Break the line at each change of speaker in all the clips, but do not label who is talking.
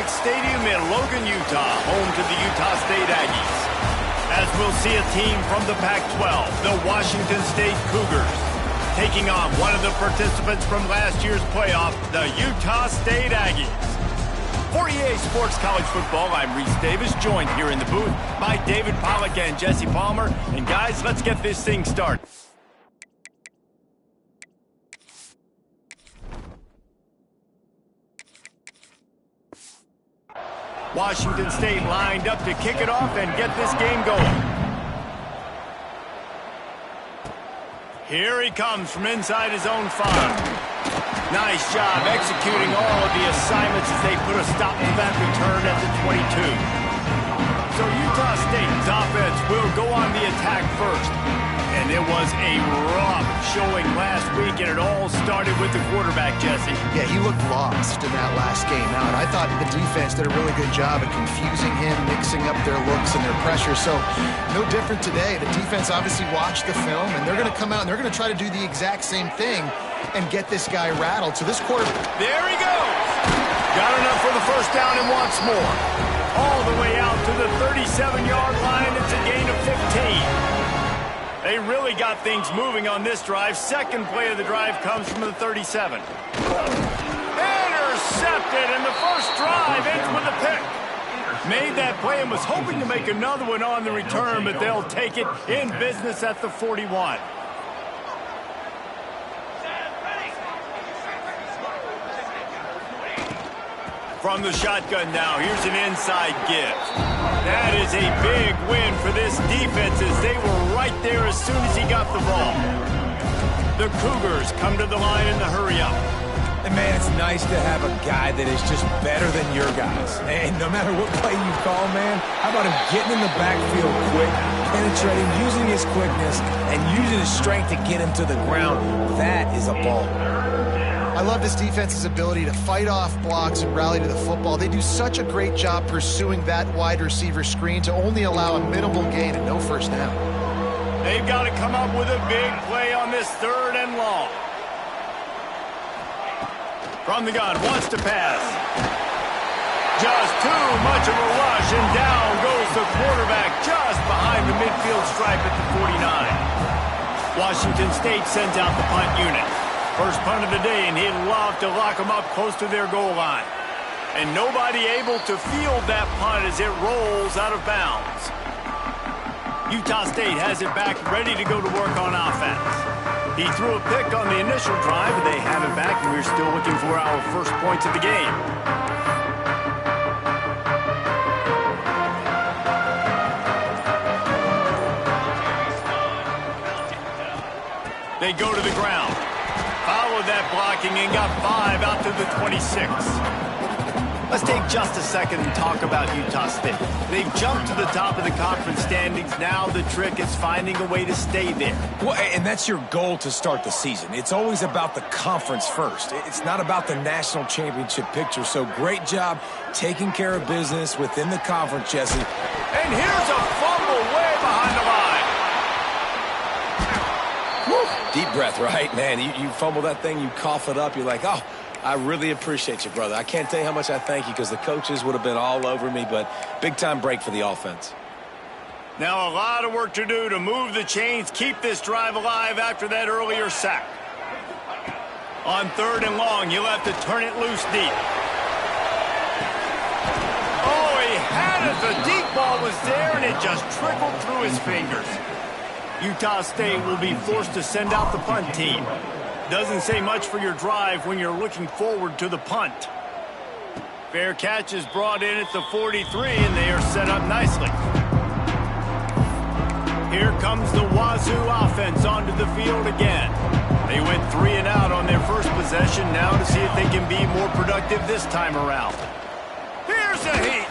Olympic Stadium in Logan, Utah, home to the Utah State Aggies. As we'll see a team from the Pac-12, the Washington State Cougars, taking on one of the participants from last year's playoff, the Utah State Aggies. For EA Sports College Football, I'm Reese Davis, joined here in the booth by David Pollack and Jesse Palmer. And guys, let's get this thing started. Washington State lined up to kick it off and get this game going. Here he comes from inside his own 5. Nice job executing all of the assignments as they put a stop to that return at the 22. So Utah State's offense will go on the attack first. And it was a rough showing last week, and it all started with the quarterback, Jesse.
Yeah, he looked lost in that last game out. I thought the defense did a really good job at confusing him, mixing up their looks and their pressure. So no different today. The defense obviously watched the film, and they're going to come out and they're going to try to do the exact same thing and get this guy rattled. So this quarterback...
There he goes! Got enough for the first down and wants more. All the way out to the 37-yard line. It's a gain of 15. They really got things moving on this drive. Second play of the drive comes from the 37. Intercepted, and the first drive ends with a pick. Made that play and was hoping to make another one on the return, but they'll take it in business at the 41. From the shotgun now, here's an inside give. That is a big win for this defense as they were right there as soon as he got the ball. The Cougars come to the line in the hurry-up.
And, man, it's nice to have a guy that is just better than your guys. And no matter what play you call, man, how about him getting in the backfield quick, penetrating, using his quickness, and using his strength to get him to the ground. That is a ball.
I love this defense's ability to fight off blocks and rally to the football. They do such a great job pursuing that wide receiver screen to only allow a minimal gain and no first down.
They've got to come up with a big play on this 3rd and long. From the gun, wants to pass. Just too much of a rush, and down goes the quarterback just behind the midfield stripe at the 49. Washington State sends out the punt unit. First punt of the day, and he'd love to lock them up close to their goal line. And nobody able to field that punt as it rolls out of bounds. Utah State has it back, ready to go to work on offense. He threw a pick on the initial drive, and they have it back, and we're still looking for our first points of the game. They go to the ground. Followed that blocking and got 5 out to the 26. Let's take just a second and talk about Utah State. They've jumped to the top of the conference standings. Now the trick is finding a way to stay there.
Well, and that's your goal to start the season. It's always about the conference first. It's not about the national championship picture. So great job taking care of business within the conference, Jesse.
And here's a fumble way behind the line.
Deep breath, right? Man, you fumble that thing, you cough it up, you're like, oh, I really appreciate you, brother. I can't tell you how much I thank you because the coaches would have been all over me, but big-time break for the offense.
Now a lot of work to do to move the chains, keep this drive alive after that earlier sack. On 3rd and long, you'll have to turn it loose deep. Oh, he had it. The deep ball was there, and it just trickled through his fingers. Utah State will be forced to send out the punt team. Doesn't say much for your drive when you're looking forward to the punt. Fair catch is brought in at the 43, and they are set up nicely. Here comes the Wazoo offense onto the field again. They went 3 and out on their first possession, now to see if they can be more productive this time around. Here's a heat.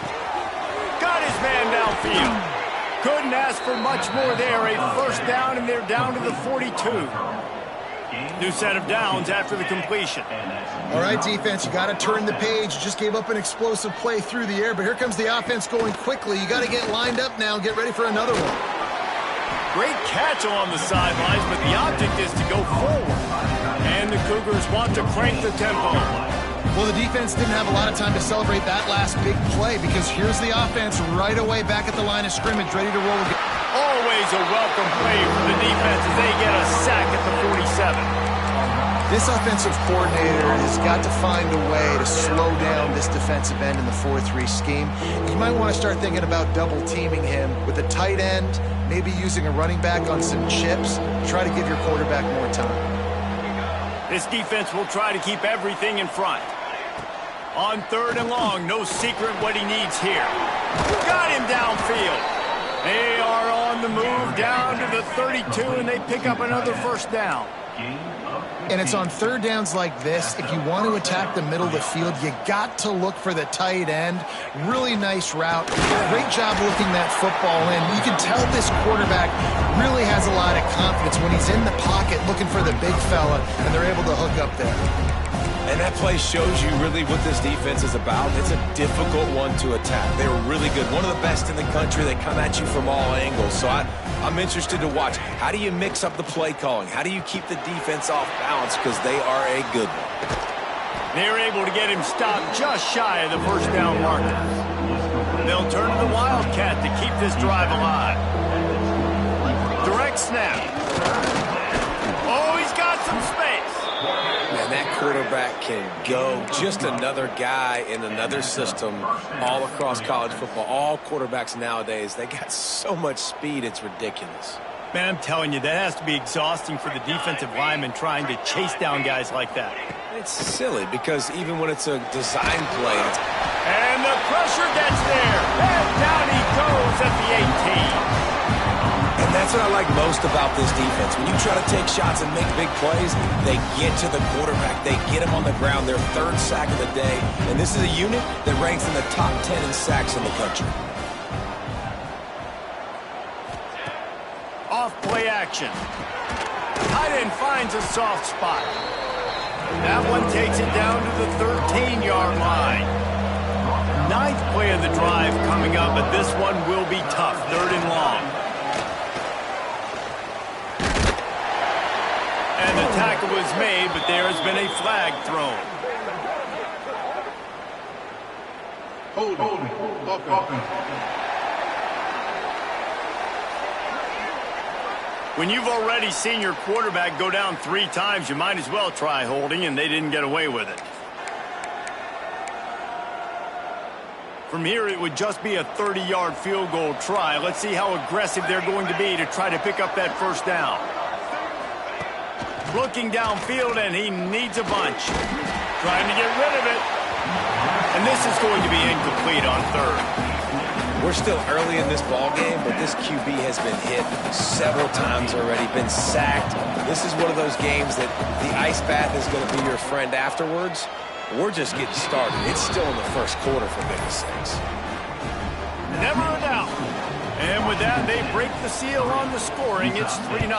Got his man downfield. Couldn't ask for much more there. A first down, and they're down to the 42. New set of downs after the completion.
All right, defense, you got to turn the page. You just gave up an explosive play through the air, but here comes the offense going quickly. You got to get lined up now and get ready for another one.
Great catch along the sidelines, but the object is to go forward. And the Cougars want to crank the tempo.
Well, the defense didn't have a lot of time to celebrate that last big play because here's the offense right away back at the line of scrimmage, ready to roll again.
Always a welcome play for the defense as they get a sack at the 47.
This offensive coordinator has got to find a way to slow down this defensive end in the 4-3 scheme. You might want to start thinking about double-teaming him with a tight end, maybe using a running back on some chips. Try to give your quarterback more time.
This defense will try to keep everything in front. On 3rd and long, no secret what he needs here. Got him downfield. They are on the move down to the 32, and they pick up another first down.
And it's on 3rd downs like this, if you want to attack the middle of the field, you got to look for the tight end. Really nice route. Great job looking that football in. You can tell this quarterback really has a lot of confidence when he's in the pocket looking for the big fella, and they're able to hook up there.
And that play shows you really what this defense is about. It's a difficult one to attack. They're really good. One of the best in the country. They come at you from all angles. So I'm interested to watch. How do you mix up the play calling? How do you keep the defense off balance? Because they are a good one.
They're able to get him stopped just shy of the first down marker. They'll turn to the Wildcat to keep this drive alive. Direct snap. Oh, he's got some space.
And that quarterback can go. Just another guy in another system all across college football. All quarterbacks nowadays, they got so much speed, it's ridiculous.
Man, I'm telling you, that has to be exhausting for the defensive lineman trying to chase down guys like that.
It's silly because even when it's a design play.
And the pressure gets there. And down he goes at the 18.
And that's what I like most about this defense. When you try to take shots and make big plays, they get to the quarterback. They get him on the ground, their 3rd sack of the day. And this is a unit that ranks in the top 10 in sacks in the country.
Off play action. Tight end finds a soft spot. That one takes it down to the 13-yard line. 9th play of the drive coming up, but this one will be tough. 3rd and long. And the tackle was made, but there has been a flag thrown. When you've already seen your quarterback go down 3 times, you might as well try holding, and they didn't get away with it. From here, it would just be a 30-yard field goal try. Let's see how aggressive they're going to be to try to pick up that first down. Looking downfield, and he needs a bunch. Trying to get rid of it. And this is going to be incomplete on 3rd.
We're still early in this ball game, but this QB has been hit several times already, been sacked. This is one of those games that the ice bath is going to be your friend afterwards. We're just getting started. It's still in the first quarter, for goodness sakes.
Never a doubt. And with that, they break the seal on the scoring. It's 3-0.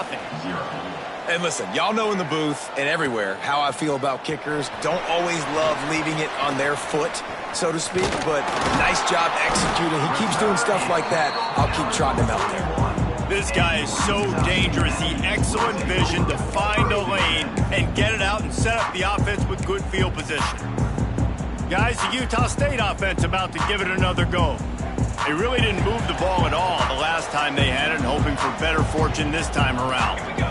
And listen, y'all know in the booth and everywhere how I feel about kickers. Don't always love leaving it on their foot, so to speak, but nice job executing. He keeps doing stuff like that. I'll keep trotting him out there.
This guy is so dangerous. The excellent vision to find a lane and get it out and set up the offense with good field position. Guys, the Utah State offense about to give it another go. They really didn't move the ball at all the last time they had it, and hoping for better fortune this time around. Here we go.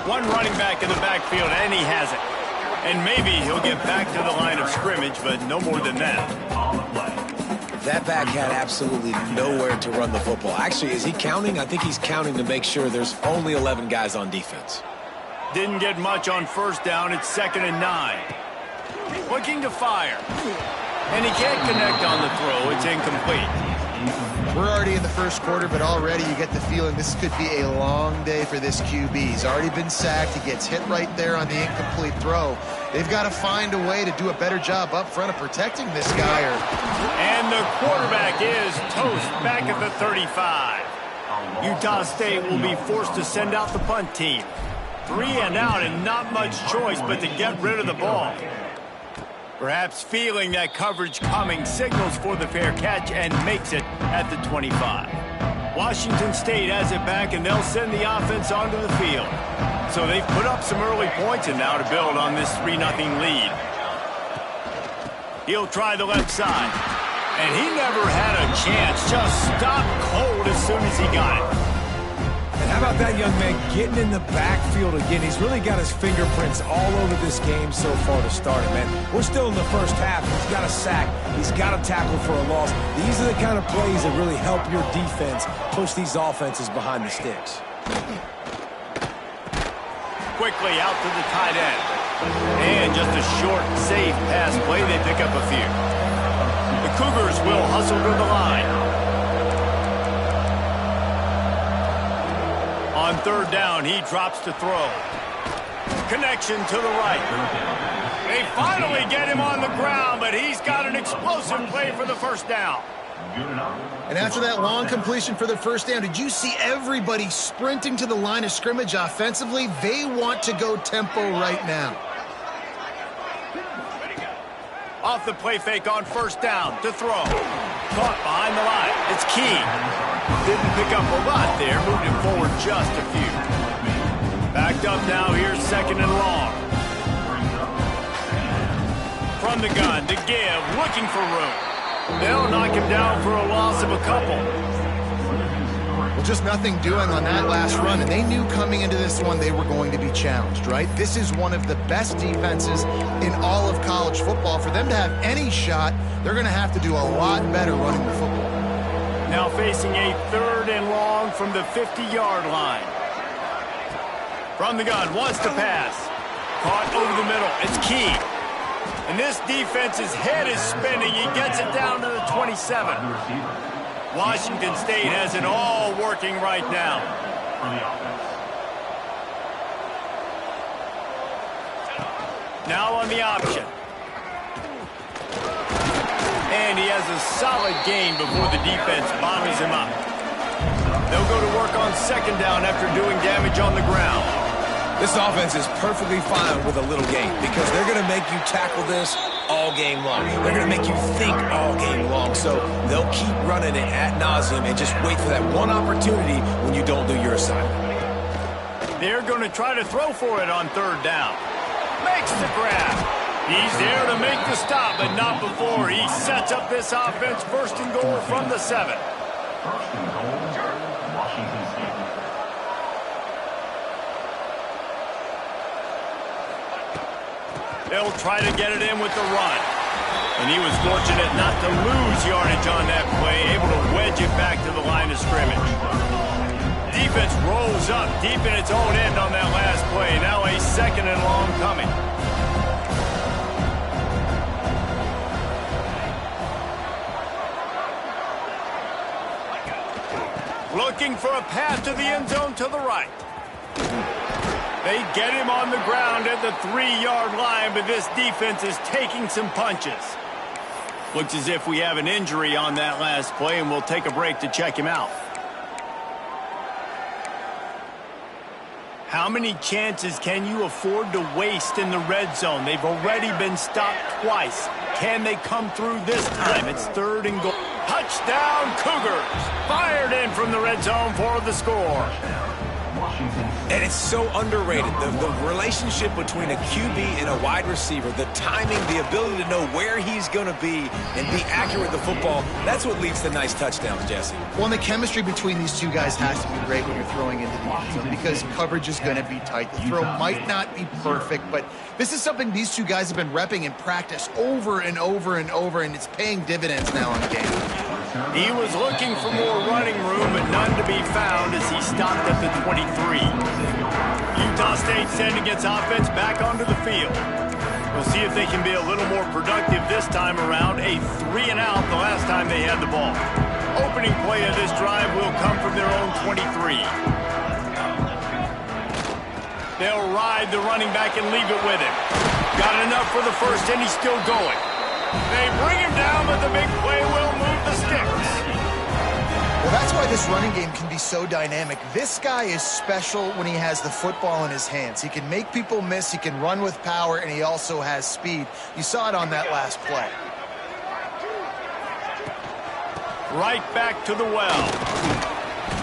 One running back in the backfield, and he has it. And maybe he'll get back to the line of scrimmage, but no more than that.
That back had absolutely nowhere to run the football. Actually, is he counting? I think he's counting to make sure there's only 11 guys on defense.
Didn't get much on first down. It's 2nd and 9. Looking to fire. And he can't connect on the throw. It's incomplete.
We're already in the first quarter, but already you get the feeling this could be a long day for this QB. He's already been sacked. He gets hit right there on the incomplete throw. They've got to find a way to do a better job up front of protecting this guy.
And the quarterback is toast back at the 35. Utah State will be forced to send out the punt team. 3 and out and not much choice but to get rid of the ball. Perhaps feeling that coverage coming, signals for the fair catch and makes it at the 25. Washington State has it back, and they'll send the offense onto the field. So they've put up some early points and now to build on this 3-0 lead. He'll try the left side. And he never had a chance. Just stopped cold as soon as he got it.
And how about that young man getting in the backfield again? He's really got his fingerprints all over this game so far to start it, man. We're still in the first half. He's got a sack. He's got a tackle for a loss. These are the kind of plays that really help your defense push these offenses behind the sticks.
Quickly out to the tight end. And just a short, safe pass play. They pick up a few. The Cougars will hustle to the line. On third down, he drops to throw. Connection to the right. They finally get him on the ground, but he's got an explosive play for the first down.
And after that long completion for the first down, did you see everybody sprinting to the line of scrimmage offensively? They want to go tempo right now.
Off the play fake on first down to throw. Caught behind the line. It's Key. Didn't pick up a lot there. Moved him forward just a few. Backed up now. Here's second and long. From the gun to give. Looking for room. They'll knock him down for a loss of a couple.
Well, just nothing doing on that last run, and they knew coming into this one they were going to be challenged, right? This is one of the best defenses in all of college football. For them to have any shot, they're going to have to do a lot better running the football.
Now facing a third and long from the 50-yard line. From the gun, wants to pass. Caught over the middle. It's Key. And this defense's head is spinning. He gets it down to the 27. Washington State has it all working right now. Now on the option. And he has a solid gain before the defense bottles him up. They'll go to work on second down after doing damage on the ground.
This offense is perfectly fine with a little game because they're going to make you tackle this all game long. They're going to make you think all game long. So they'll keep running it ad nauseum and just wait for that one opportunity when you don't do your assignment.
They're going to try to throw for it on third down. Makes the grab. He's there to make the stop, but not before he sets up this offense. First and goal from the 7.
First and goal, Washington State.
They'll try to get it in with the run. And he was fortunate not to lose yardage on that play, able to wedge it back to the line of scrimmage. Defense rolls up deep in its own end on that last play. Now a second and long coming. Looking for a path to the end zone to the right. They get him on the ground at the 3-yard line, but this defense is taking some punches. Looks as if we have an injury on that last play, and we'll take a break to check him out. How many chances can you afford to waste in the red zone? They've already been stopped twice. Can they come through this time? It's third and goal. Touchdown, Cougars! Fired in from the red zone for the score.
And it's so underrated, the relationship between a QB and a wide receiver, the timing, the ability to know where he's going to be and be accurate with the football, that's what leads to nice touchdowns, Jesse.
Well, and the chemistry between these two guys has to be great when you're throwing into the end zone because coverage is going to be tight. The throw might not be perfect, but this is something these two guys have been repping in practice over and over and over, and it's paying dividends now on game.
He was looking for more running room, but none to be found as he stopped at the 23. Utah State sending its offense back onto the field. We'll see if they can be a little more productive this time around. A 3-and-out the last time they had the ball. Opening play of this drive will come from their own 23. They'll ride the running back and leave it with him. Got enough for the first, and he's still going. They bring him down, but the big play will move the sticks.
Well, that's why this running game can be so dynamic. This guy is special when he has the football in his hands. He can make people miss, he can run with power, and he also has speed. You saw it on that last play.
Right back to the well.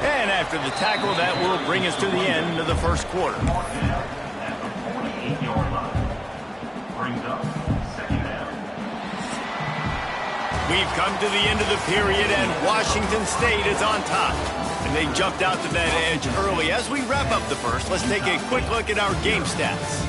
And after the tackle, that will bring us to the end of the first quarter.
At the 48-yard line. Brings up second down.
We've come to the end of the period, and Washington State is on top. And they jumped out to that edge early. As we wrap up the first, let's take a quick look at our game stats.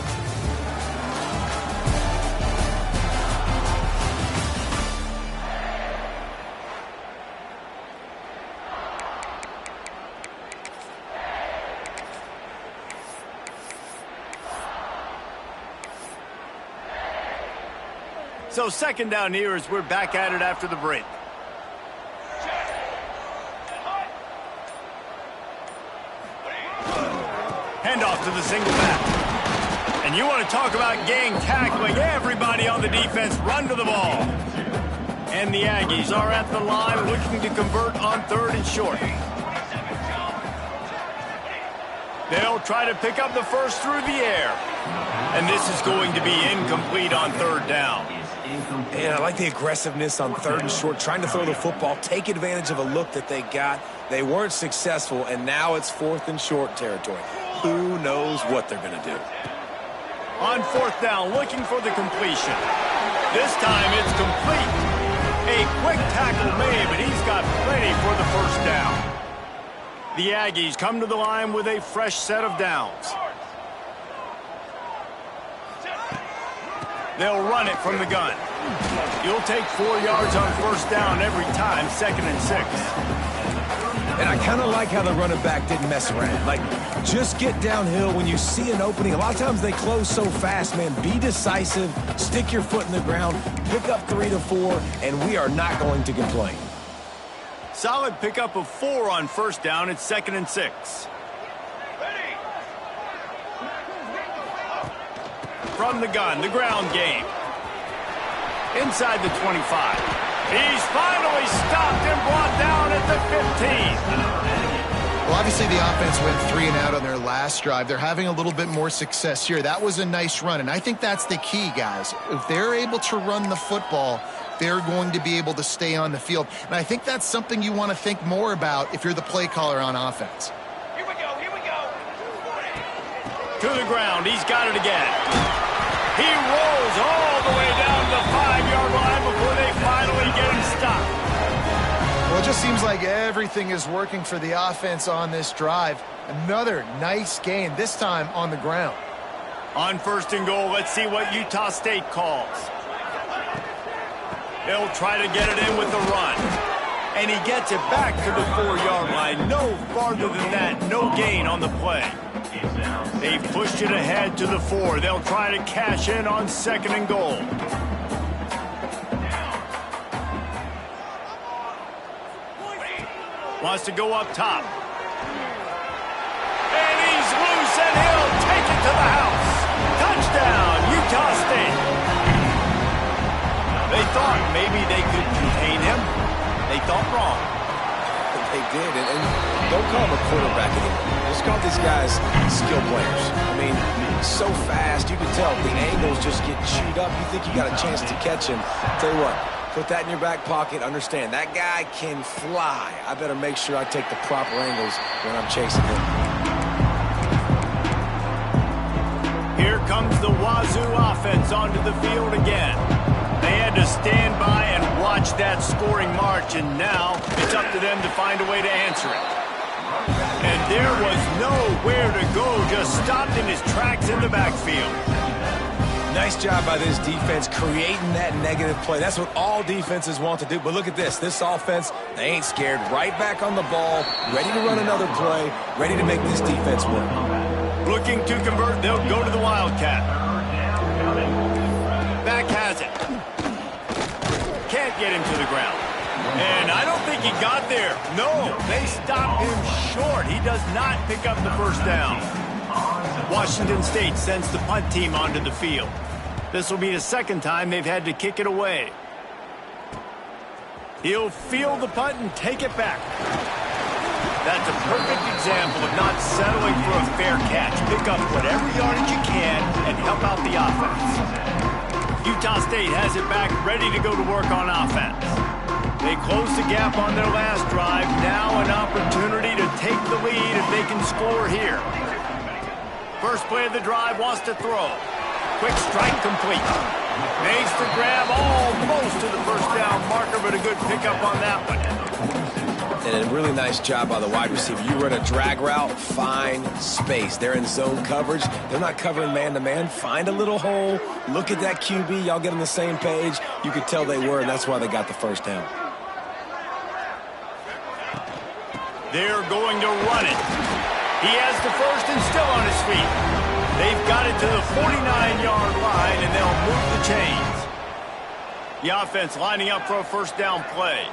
So second down here as we're back at it after the break. Handoff to the single back. And you want to talk about gang tackling. Everybody on the defense run to the ball. And the Aggies are at the line looking to convert on 3rd and short. They'll try to pick up the first through the air. And this is going to be incomplete on 3rd down.
And I like the aggressiveness on 3rd and short, trying to throw the football, take advantage of a look that they got. They weren't successful, and now it's 4th and short territory. Who knows what they're going to do?
On 4th down, looking for the completion. This time it's complete. A quick tackle made, but he's got plenty for the first down. The Aggies come to the line with a fresh set of downs. They'll run it from the gun. You'll take 4 yards on 1st down every time, 2nd and 6.
And I kind of like how the running back didn't mess around. Like, just get downhill when you see an opening. A lot of times they close so fast, man. Be decisive, stick your foot in the ground, pick up 3 to 4, and we are not going to complain.
Solid pickup of 4 on 1st down. It's 2nd and 6. From the gun, the ground game. Inside the 25. He's finally stopped and brought down at the 15.
Well, obviously the offense went 3 and out on their last drive. They're having a little bit more success here. That was a nice run, and I think that's the key, guys. If they're able to run the football, they're going to be able to stay on the field. And I think that's something you want to think more about if you're the play caller on offense.
Here we go. To the ground. He's got it again. He rolls all the way down the 5-yard line before they finally get him stopped.
Well, it just seems like everything is working for the offense on this drive. Another nice gain, this time on the ground.
On 1st and goal, let's see what Utah State calls. They'll try to get it in with the run. And he gets it back to the 4-yard line. No farther than that, no gain on the play. They've pushed it ahead to the 4. They'll try to cash in on 2nd and goal. Wants to go up top. And he's loose, and he'll take it to the house. Touchdown, Utah State. They thought maybe they could contain him. They thought wrong.
They did, and don't call him a quarterback anymore. Just call these guys skill players. I mean, so fast, you can tell the angles just get chewed up. You think you got a chance to catch him. Tell you what, put that in your back pocket. Understand, that guy can fly. I better make sure I take the proper angles when I'm chasing him.
Here comes the Wazoo offense onto the field again. They had to stand by and watch that scoring march, and now it's up to them to find a way to answer it. And there was nowhere to go, just stopped in his tracks in the backfield.
Nice job by this defense creating that negative play. That's what all defenses want to do. But look at this. This offense, they ain't scared. Right back on the ball, ready to run another play, ready to make this defense work.
Looking to convert, they'll go to the Wildcat. Back has it. Can't get him to the ground. And I don't think he got there. No, they stopped him short. He does not pick up the first down. Washington State sends the punt team onto the field. This will be the 2nd time they've had to kick it away. He'll field the punt and take it back. That's a perfect example of not settling for a fair catch. Pick up whatever yardage you can and help out the offense. Utah State has it back, ready to go to work on offense. They closed the gap on their last drive. Now an opportunity to take the lead if they can score here. First play of the drive, wants to throw. Quick strike complete. Makes the grab almost to the first down marker, but a good pickup on that one.
And a really nice job by the wide receiver. You run a drag route, find space. They're in zone coverage. They're not covering man-to-man. Find a little hole. Look at that QB. Y'all get on the same page. You could tell they were, and that's why they got the first down.
They're going to run it. He has the first and still on his feet. They've got it to the 49-yard line, and they'll move the chains. The offense lining up for a first down play.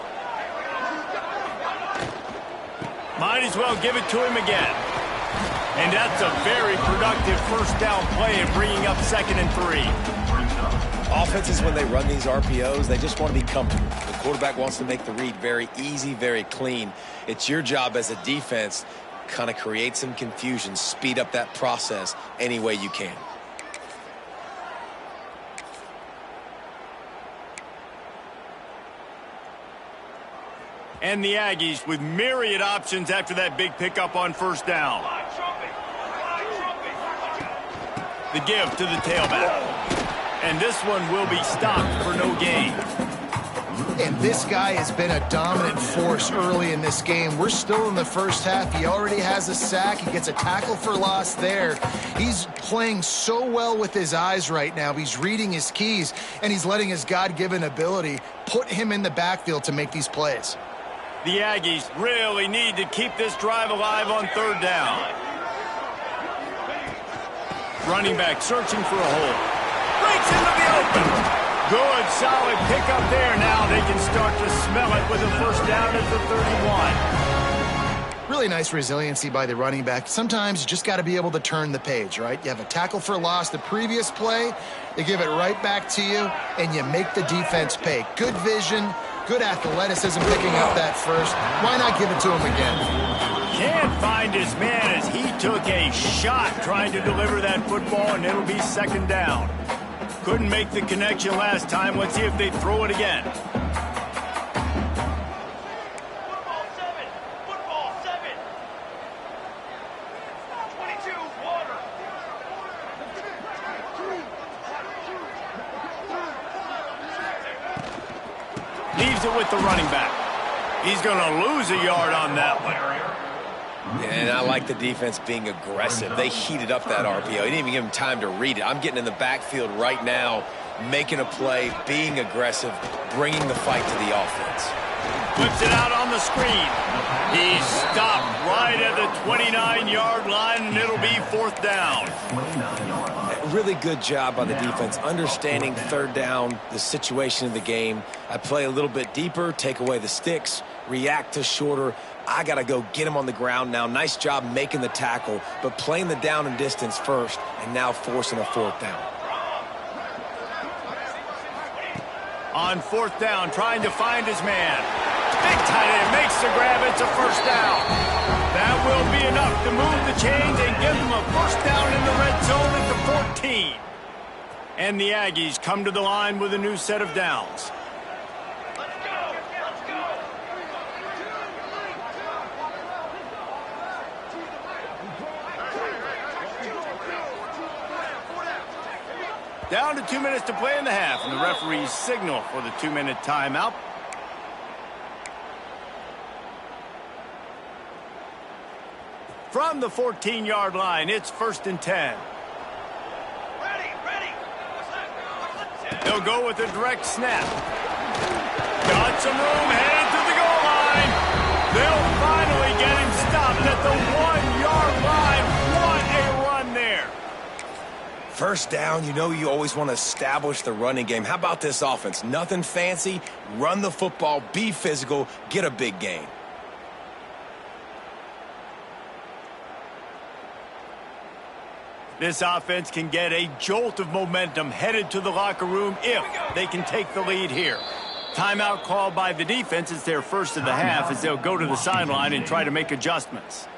Might as well give it to him again. And that's a very productive first down play and bringing up 2nd and 3.
Offenses, when they run these RPOs, they just want to be comfortable. The quarterback wants to make the read very easy, very clean. It's your job as a defense kind of create some confusion, speed up that process any way you can.
And the Aggies with myriad options after that big pickup on first down. The give to the tailback. And this one will be stopped for no gain.
And this guy has been a dominant force early in this game. We're still in the first half. He already has a sack. He gets a tackle for loss there. He's playing so well with his eyes right now. He's reading his keys, and he's letting his God-given ability put him in the backfield to make these plays.
The Aggies really need to keep this drive alive on third down. Running back searching for a hole. Breaks into the open. Good, solid pickup there. Now they can start to smell it with a first down at the 31.
Really nice resiliency by the running back. Sometimes you just got to be able to turn the page, right? You have a tackle for loss the previous play. They give it right back to you, and you make the defense pay. Good vision, good athleticism picking up that first. Why not give it to him again?
Can't find his man as he took a shot trying to deliver that football, and it'll be second down. Couldn't make the connection last time. Let's see if they throw it again.
Football 7. 22, water.
Leaves it with the running back. He's going to lose a yard on that one.
And I like the defense being aggressive. They heated up that RPO. He didn't even give him time to read it. I'm getting in the backfield right now, making a play, being aggressive, bringing the fight to the offense.
Flips it out on the screen. He's stopped right at the 29-yard line, and it'll be fourth down.
Really good job by the defense, understanding third down, the situation of the game. I play a little bit deeper, take away the sticks, react to shorter. I got to go get him on the ground now. Nice job making the tackle, but playing the down and distance first, and now forcing a fourth down.
On fourth down, trying to find his man. Big tight end makes the grab. It's a first down. That will be enough to move the chains and give them a first down in the red zone at the 14. And the Aggies come to the line with a new set of downs. Down to 2 minutes to play in the half, and the referees signal for the 2-minute timeout. From the 14-yard line, it's 1st and 10.
Ready.
They'll go with a direct snap. Got some room, headed to the goal line. They'll finally get him stopped at the 1-yard line. What a run there.
First down, you know you always want to establish the running game. How about this offense? Nothing fancy. Run the football, be physical, get a big gain.
This offense can get a jolt of momentum headed to the locker room if they can take the lead here. Timeout called by the defense. It's their first of the half as they'll go to the sideline and try to make adjustments.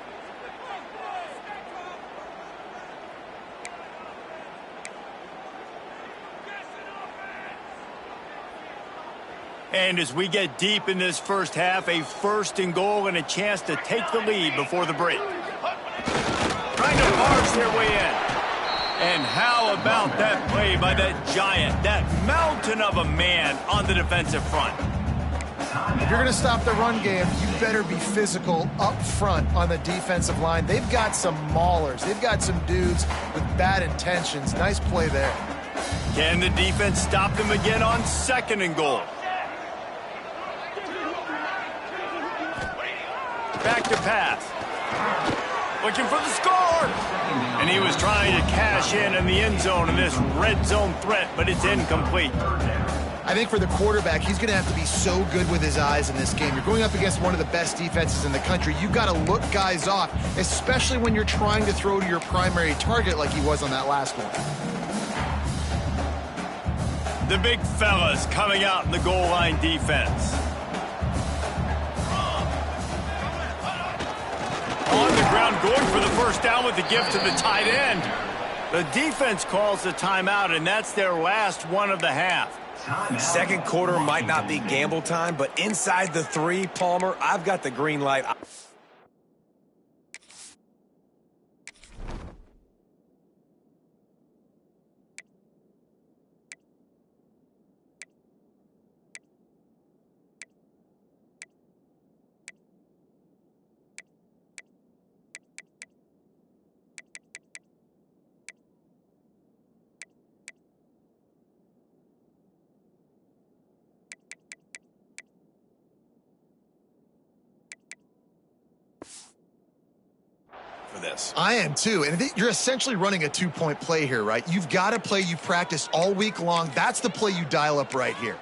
And as we get deep in this first half, a 1st and goal and a chance to take the lead before the break. Trying to barge their way in. And how about that play by that giant, that mountain of a man on the defensive front?
If you're going to stop the run game, you better be physical up front on the defensive line. They've got some maulers. They've got some dudes with bad intentions. Nice play there.
Can the defense stop them again on 2nd and goal? Back to pass. Looking for the score. And he was trying to cash in the end zone in this red zone threat, but it's incomplete.
I think for the quarterback, he's going to have to be so good with his eyes in this game. You're going up against one of the best defenses in the country. You've got to look guys off, especially when you're trying to throw to your primary target like he was on that last one.
The big fellas coming out in the goal line defense. On the ground, going for the first down with the gift to the tight end. The defense calls the timeout, and that's their last one of the half.
Second quarter might not be gamble time, but inside the 3, Palmer, I've got the green light. This.
I am too, and you're essentially running a 2-point play here, right? You've got a play you practice all week long. That's the play you dial up right here.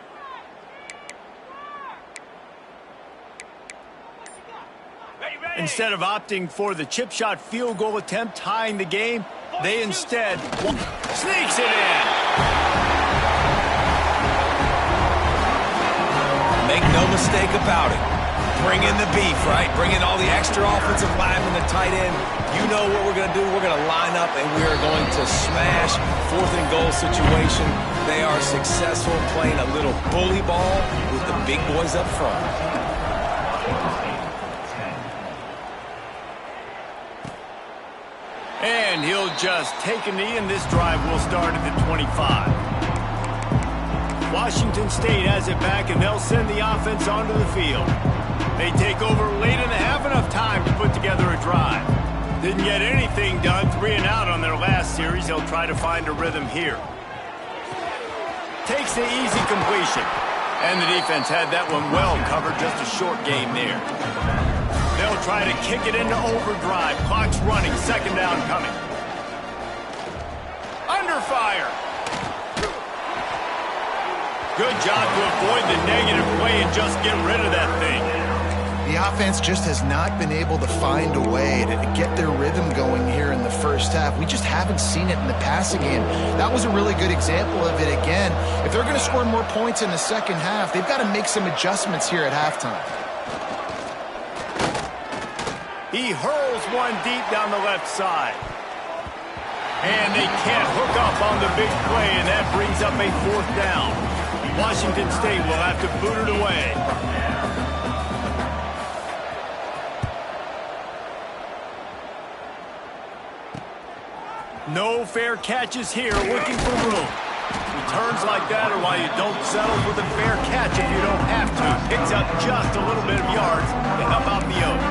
Instead of opting for the chip shot field goal attempt, tying the game, they instead sneaks it in.
Make no mistake about it. Bring in the beef, right? Bring in all the extra offensive linemen, the tight end. You know what we're going to do. We're going to line up, and we are going to smash 4th and goal situation. They are successful playing a little bully ball with the big boys up front.
And he'll just take a knee, and this drive will start at the 25. Washington State has it back, and they'll send the offense onto the field. They take over late in the half, enough time to put together a drive. Didn't get anything done, 3 and out on their last series. They'll try to find a rhythm here. Takes the easy completion. And the defense had that one well covered, just a short game there. They'll try to kick it into overdrive. Clock's running, 2nd down coming. Under fire. Good job to avoid the negative play and just get rid of that thing.
The offense just has not been able to find a way to get their rhythm going here in the first half. We just haven't seen it in the passing game. That was a really good example of it again. If they're going to score more points in the second half, they've got to make some adjustments here at halftime.
He hurls one deep down the left side. And they can't hook up on the big play, and that brings up a 4th down. Washington State will have to boot it away. No fair catches here, looking for room. Returns like that are why you don't settle with a fair catch if you don't have to. Picks up just a little bit of yards to help out the Oaks.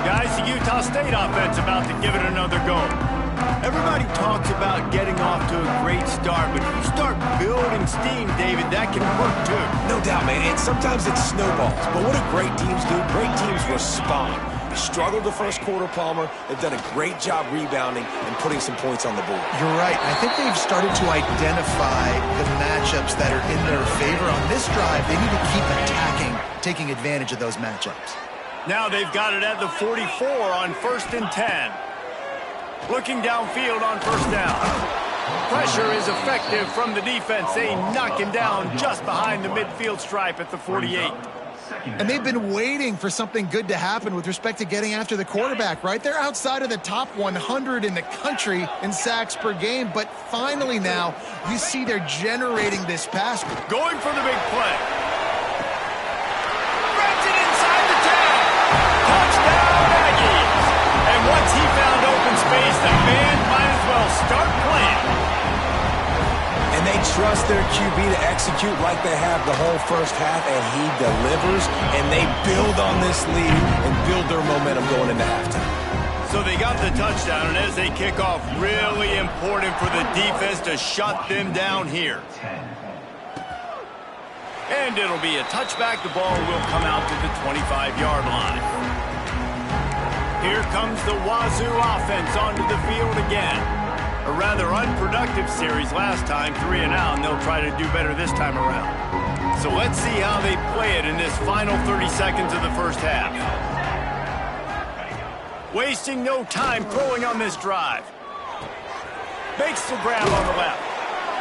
Guys, the Utah State offense about to give it another go. Everybody talks about getting off to a great start, but if you start building steam, David, that can work too.
No doubt, man, and sometimes it snowballs. But what do great teams do? Great teams respond. Struggled the first quarter, Palmer. They've done a great job rebounding and putting some points on the board.
You're right. I think they've started to identify the matchups that are in their favor. On this drive, they need to keep attacking, taking advantage of those matchups.
Now they've got it at the 44 on 1st and 10. Looking downfield on 1st down. Pressure is effective from the defense. They knock him down just behind the midfield stripe at the 48.
And they've been waiting for something good to happen with respect to getting after the quarterback, right? They're outside of the top 100 in the country in sacks per game, but finally now you see they're generating this pass.
Going for the big play. The band might as well start playing.
And they trust their QB to execute like they have the whole first half, and he delivers, and they build on this lead and build their momentum going into halftime.
So they got the touchdown, and as they kick off, really important for the defense to shut them down here. And it'll be a touchback. The ball will come out to the 25-yard line. Here comes the Wazoo offense onto the field again. A rather unproductive series last time, 3 and out, and they'll try to do better this time around. So let's see how they play it in this final 30 seconds of the first half. Wasting no time throwing on this drive. Makes the grab on the left.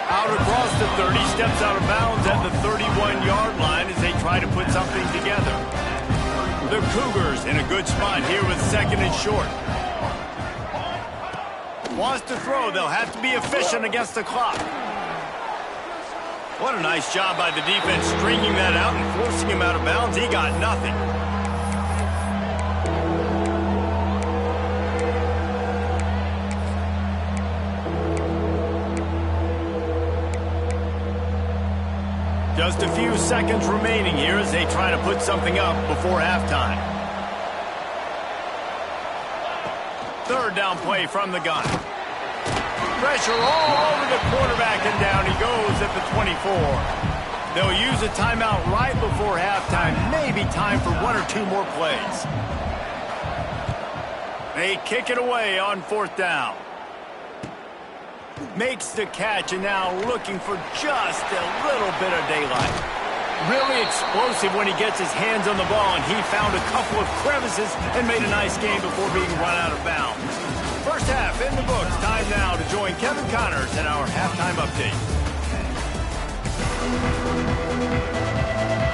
Out across the 30, steps out of bounds at the 31-yard line as they try to put something together. The Cougars in a good spot here with 2nd and short. Wants to throw, they'll have to be efficient against the clock. What a nice job by the defense stringing that out and forcing him out of bounds. He got nothing. Just a few seconds remaining here as they try to put something up before halftime. 3rd down play from the gun. Pressure all over the quarterback, and down he goes at the 24. They'll use a timeout right before halftime. Maybe time for 1 or 2 more plays. They kick it away on 4th down. Makes the catch, and now looking for just a little bit of daylight. Really explosive when he gets his hands on the ball, and he found a couple of crevices and made a nice game before being run out of bounds. First half in the books. Time now to join Kevin Connors in our halftime update.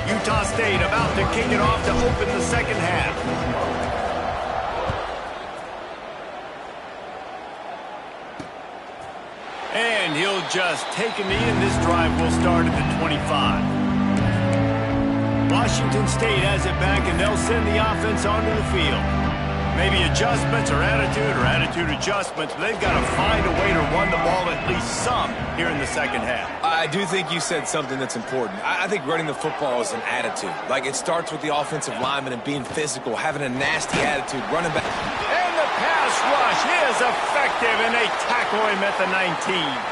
Utah State about to kick it off to open the second half. And he'll just take a knee, and this drive will start at the 25. Washington State has it back, and they'll send the offense onto the field. Maybe adjustments or attitude adjustments, but they've got to find a way to run the ball at least some here in the second half.
I do think you said something that's important. I think running the football is an attitude. Like, it starts with the offensive lineman and being physical, having a nasty attitude, running back.
And the pass rush is effective, and they tackle him at the 19.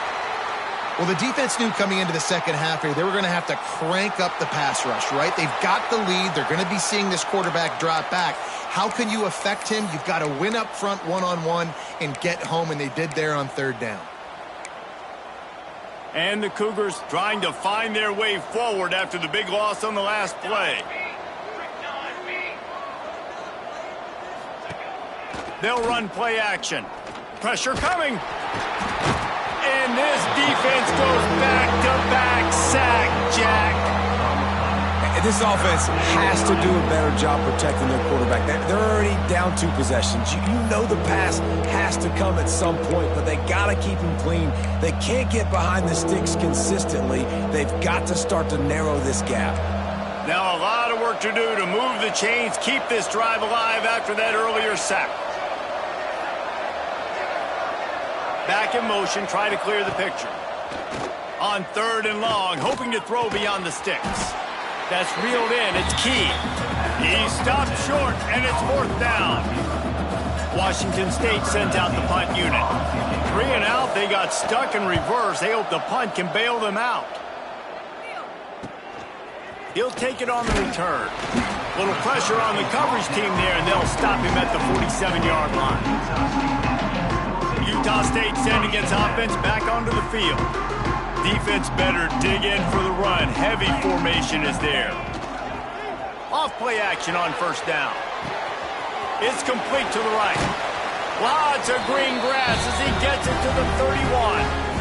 Well, the defense knew coming into the second half here, they were going to have to crank up the pass rush, right? They've got the lead. They're going to be seeing this quarterback drop back. How can you affect him? You've got to win up front one-on-one and get home, and they did there on 3rd down.
And the Cougars trying to find their way forward after the big loss on the last play. They'll run play action. Pressure coming. And this defense goes back-to-back sack, Jack.
This offense has to do a better job protecting their quarterback. They're already down 2 possessions. You know the pass has to come at some point, but they got to keep him clean. They can't get behind the sticks consistently. They've got to start to narrow this gap.
Now a lot of work to do to move the chains, keep this drive alive after that earlier sack. Back in motion, try to clear the picture. On 3rd and long, hoping to throw beyond the sticks. That's reeled in. It's key. He stopped short, and it's 4th down. Washington State sends out the punt unit. 3 and out. They got stuck in reverse. They hope the punt can bail them out. He'll take it on the return. Little pressure on the coverage team there, and they'll stop him at the 47-yard line. Utah State sending its offense back onto the field. Defense better dig in for the run. Heavy formation is there. Off play action on 1st down. It's complete to the right. Lots of green grass as he gets it to the 31.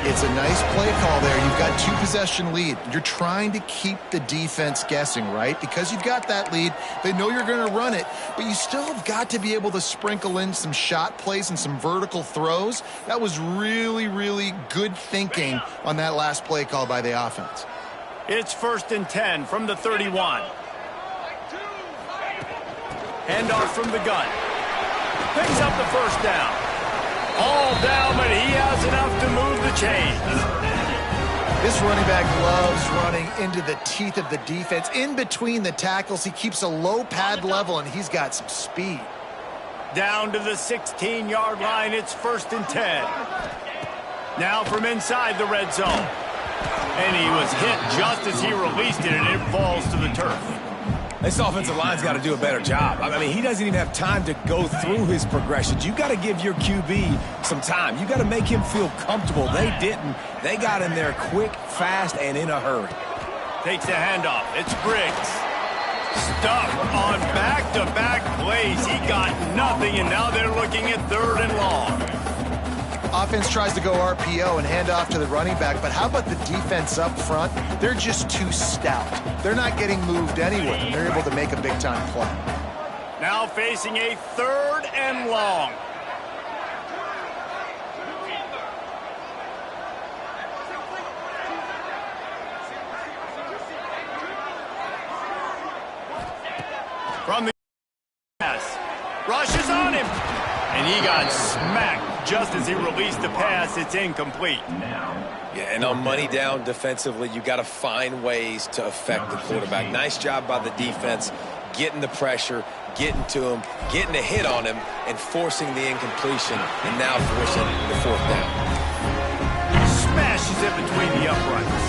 It's a nice play call there. You've got 2-possession lead. You're trying to keep the defense guessing, right? Because you've got that lead, they know you're going to run it, but you still have got to be able to sprinkle in some shot plays and some vertical throws. That was really, really good thinking on that last play call by the offense.
It's 1st and 10 from the 31. Handoff from the gun. Picks up the first down. All down, but he has enough to move the chains.
This running back loves running into the teeth of the defense. In between the tackles, he keeps a low pad level, and he's got some speed.
Down to the 16-yard line, it's 1st and 10. Now from inside the red zone. And he was hit just as he released it, and it falls to the turf.
This offensive line's got to do a better job. I mean, he doesn't even have time to go through his progressions. You got to give your QB some time. You got to make him feel comfortable. They didn't. They got in there quick, fast, and in a hurry.
Takes the handoff. It's Briggs. Stuck on back-to-back plays. He got nothing, and now they're looking at 3rd and long.
Offense tries to go RPO and hand off to the running back, but how about the defense up front? They're just too stout. They're not getting moved anywhere, and they're able to make a big-time play.
Now facing a 3rd and long. From the pass. Rushes on him. And he got smacked just as he released the pass. It's incomplete.
Yeah, and on money down defensively, you got to find ways to affect the quarterback. Nice job by the defense, getting the pressure, getting to him, getting a hit on him, and forcing the incompletion, and now forcing the 4th down.
Smashes it between the uprights.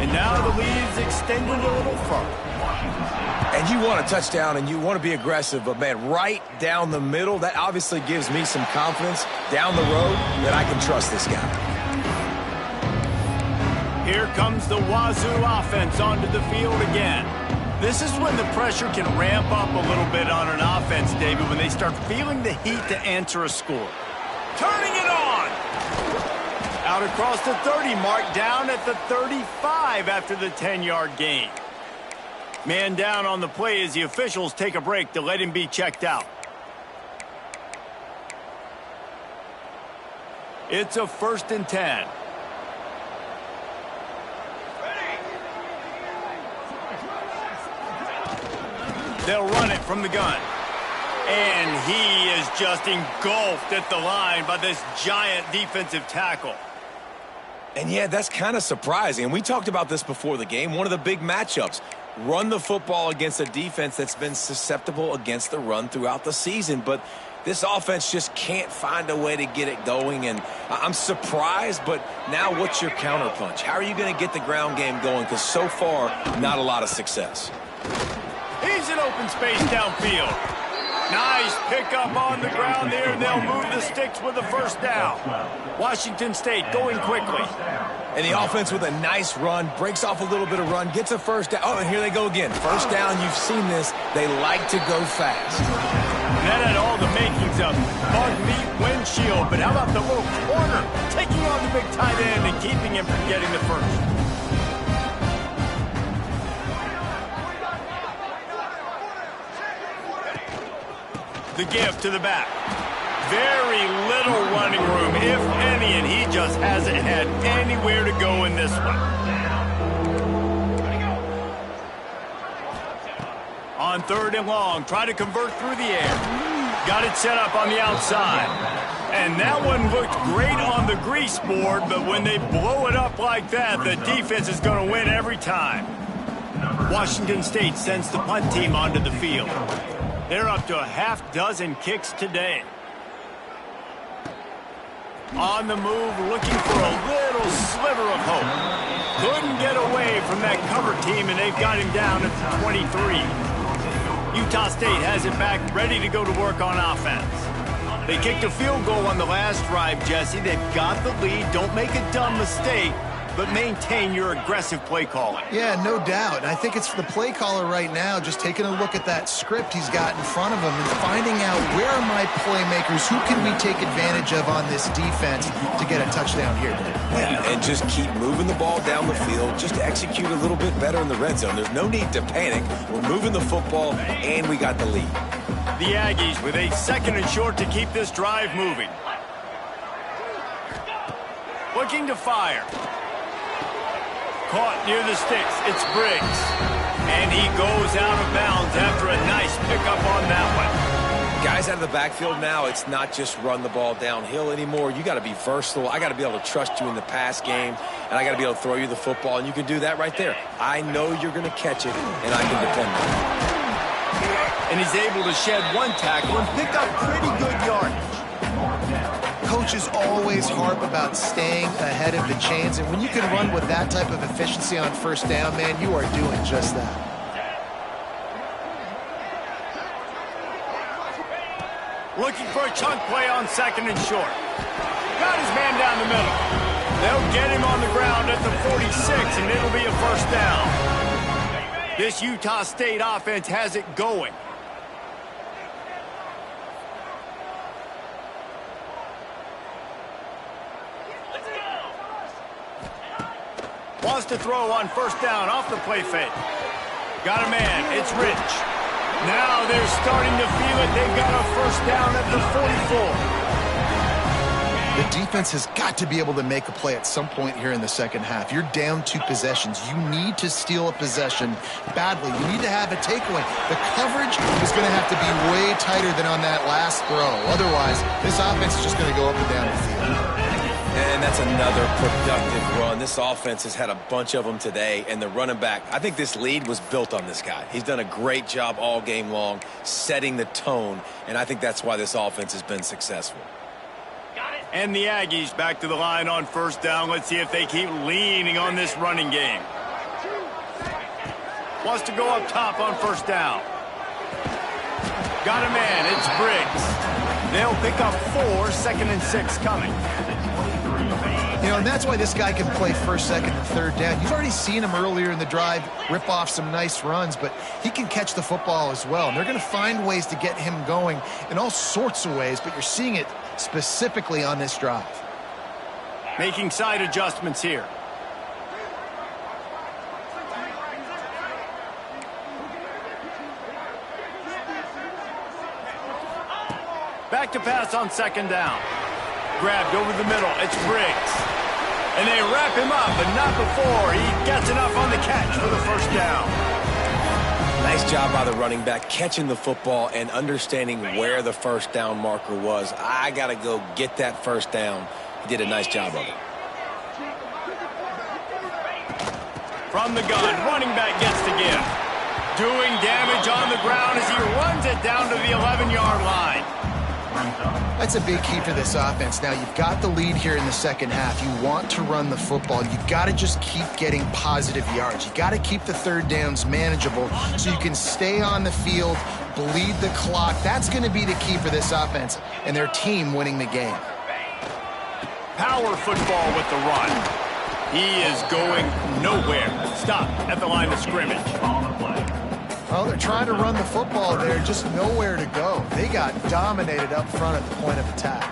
And now the lead's extended a little further.
And you want a touchdown, and you want to be aggressive, but, man, right down the middle, that obviously gives me some confidence down the road that I can trust this guy.
Here comes the Wazoo offense onto the field again. This is when the pressure can ramp up a little bit on an offense, David, when they start feeling the heat to answer a score. Turning it on! Out across the 30 mark, down at the 35 after the 10-yard gain. Man down on the play as the officials take a break to let him be checked out. It's a 1st and 10. They'll run it from the gun. And he is just engulfed at the line by this giant defensive tackle.
And, yeah, that's kind of surprising. And we talked about this before the game. One of the big matchups. Run the football against a defense that's been susceptible against the run throughout the season. But this offense just can't find a way to get it going. And I'm surprised, but now what's your counterpunch? How are you going to get the ground game going? Because so far, not a lot of success.
He's in open space downfield. Nice pickup on the ground there, and they'll move the sticks with the 1st down. Washington State going quickly.
And the offense with a nice run, breaks off a little bit of run, gets a 1st down. Oh, and here they go again. 1st down, you've seen this. They like to go fast.
And that had all the makings of bug meat windshield, but how about the little corner taking on the big tight end and keeping him from getting the 1st? The give to the back. Very little running room, if any, and he just hasn't had anywhere to go in this one. On 3rd and long, try to convert through the air. Got it set up on the outside. And that one looked great on the grease board, but when they blow it up like that, the defense is going to win every time. Washington State sends the punt team onto the field. They're up to a half-dozen kicks today. On the move, looking for a little sliver of hope. Couldn't get away from that cover team, and they've got him down at the 23. Utah State has it back, ready to go to work on offense. They kicked a field goal on the last drive, Jesse. They've got the lead. Don't make a dumb mistake, but maintain your aggressive play calling.
Yeah, no doubt. And I think it's the play caller right now just taking a look at that script he's got in front of him and finding out where are my playmakers, who can we take advantage of on this defense to get a touchdown here today.
Yeah, and just keep moving the ball down the field, just execute a little bit better in the red zone. There's no need to panic. We're moving the football, and we got the lead.
The Aggies with a 2nd and short to keep this drive moving. Looking to fire. Caught near the sticks. It's Briggs. And he goes out of bounds after a nice pickup on that one.
Guys out of the backfield now, it's not just run the ball downhill anymore. You got to be versatile. I got to be able to trust you in the pass game, and I got to be able to throw you the football, and you can do that right there. I know you're going to catch it, and I can depend on it.
And he's able to shed one tackle and pick up pretty good yardage.
Coaches always harp about staying ahead of the chains, and when you can run with that type of efficiency on first down, man, you are doing just that.
Looking for a chunk play on second and short. Got his man down the middle. They'll get him on the ground at the 46, and it'll be a first down. This Utah State offense has it going. Wants to throw on first down off the play fake. Got a man. It's Rich. Now they're starting to feel it. They've got a first down at the 44.
The defense has got to be able to make a play at some point here in the second half. You're down 2 possessions. You need to steal a possession badly. You need to have a takeaway. The coverage is going to have to be way tighter than on that last throw. Otherwise, this offense is just going to go up and down the field.
And that's another productive run. This offense has had a bunch of them today, and the running back, I think this lead was built on this guy. He's done a great job all game long, setting the tone, and I think that's why this offense has been successful.
And the Aggies back to the line on first down. Let's see if they keep leaning on this running game. Wants to go up top on first down. Got a man. It's Briggs. They'll pick up 4, second and 6 coming.
You know, and that's why this guy can play first, second, and third down. You've already seen him earlier in the drive rip off some nice runs, but he can catch the football as well. And they're going to find ways to get him going in all sorts of ways, but you're seeing it specifically on this drive.
Making side adjustments here. Back to pass on second down. Grabbed over the middle. It's Briggs. And they wrap him up, but not before he gets enough on the catch for the first down.
Nice job by the running back, catching the football and understanding where the first down marker was. I got to go get that first down. He did a nice job of it.
From the gun, running back gets the give. Doing damage on the ground as he runs it down to the 11-yard line.
That's a big key for this offense. Now, you've got the lead here in the second half. You want to run the football. You've got to just keep getting positive yards. You've got to keep the third downs manageable so you can stay on the field, bleed the clock. That's going to be the key for this offense and their team winning the game.
Power football with the run. He is going nowhere. Stop at the line of scrimmage.
Well, they're trying to run the football there, just nowhere to go. They got dominated up front at the point of attack.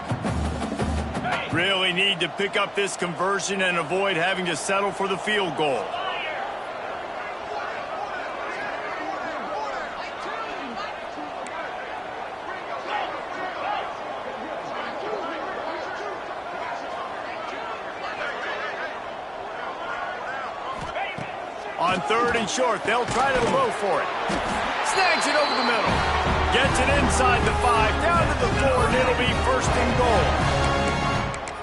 Really need to pick up this conversion and avoid having to settle for the field goal. On third and short, they'll try to throw for it. Snags it over the middle. Gets it inside the 5, down to the 4, and it'll be first and goal.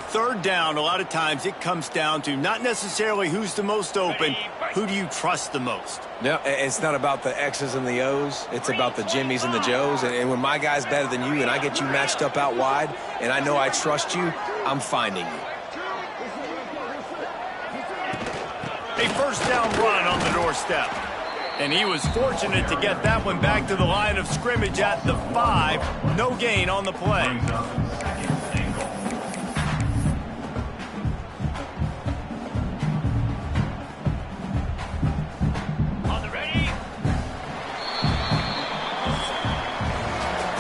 Third down, a lot of times it comes down to not necessarily who's the most open, who do you trust the most?
No, it's not about the X's and the O's. It's about the Jimmys and the Joes. And when my guy's better than you and I get you matched up out wide and I know I trust you, I'm finding you.
A first down run on the doorstep. And he was fortunate to get that one back to the line of scrimmage at the 5. No gain on the play. On the ready.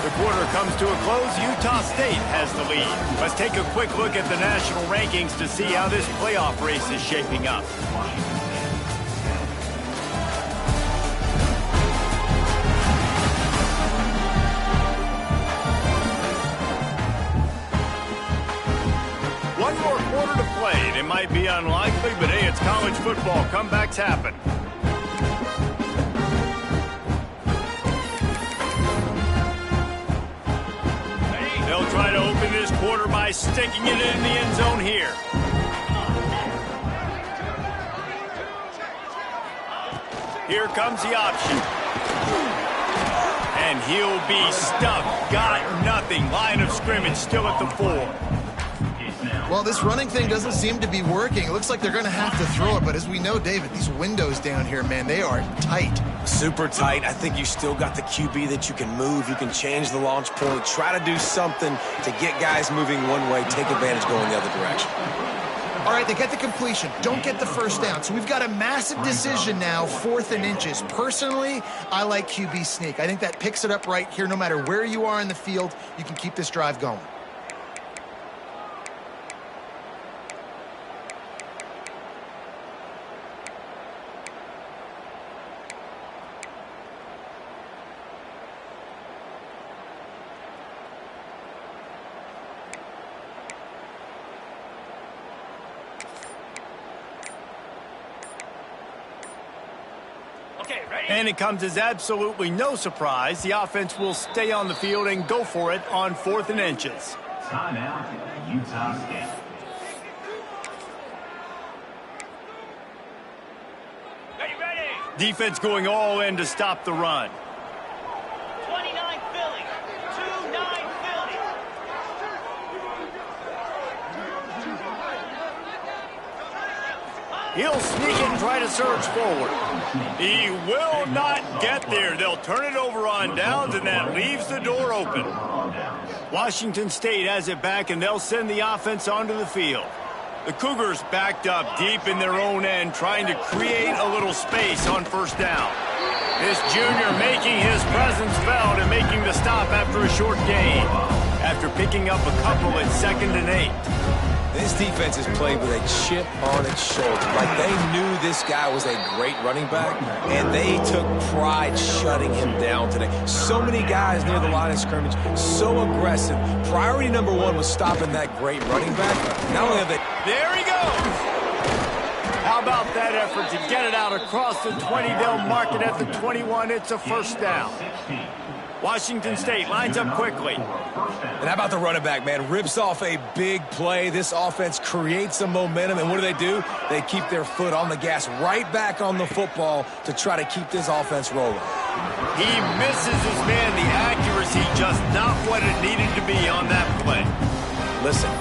The quarter comes to a close. Utah State has the lead. Let's take a quick look at the national rankings to see how this playoff race is shaping up. One more quarter to play. It might be unlikely, but hey, it's college football. Comebacks happen. try to open this quarter by sticking it in the end zone here. Here comes the option. And he'll be stuffed. Got nothing. Line of scrimmage still at the 4.
Well, this running thing doesn't seem to be working. It looks like they're going to have to throw it. But as we know, David, these windows down here, man, they are tight.
Super tight. I think you still got the QB that you can move. You can change the launch point. Try to do something to get guys moving one way. Take advantage going the other direction.
All right, they get the completion. Don't get the first down. So we've got a massive decision now, 4th and inches. Personally, I like QB sneak. I think that picks it up right here. No matter where you are in the field, you can keep this drive going.
And it comes as absolutely no surprise. The offense will stay on the field and go for it on 4th and inches.
Timeout, Utah State.
Defense going all in to stop the run.
29 Philly. 2-9 Philly.
He'll sneak and try to surge forward. He will not get there. They'll turn it over on downs, and that leaves the door open. Washington State has it back, and they'll send the offense onto the field. The Cougars backed up deep in their own end, trying to create a little space on 1st down. This junior making his presence felt and making the stop after a short gain, after picking up a couple at 2nd and 8.
This defense has played with a chip on its shoulder. Like they knew this guy was a great running back, and they took pride shutting him down today. So many guys near the line of scrimmage, so aggressive. Priority number 1 was stopping that great running back. Not only have they...
There he goes! How about that effort to get it out across the 20? They'll mark it at the 21. It's a 1st down. Washington State lines up quickly.
And how about the running back, man? Rips off a big play. This offense creates some momentum, and what do? They keep their foot on the gas right back on the football to try to keep this offense rolling.
He misses his man. The accuracy just not what it needed to be on that play.
Listen,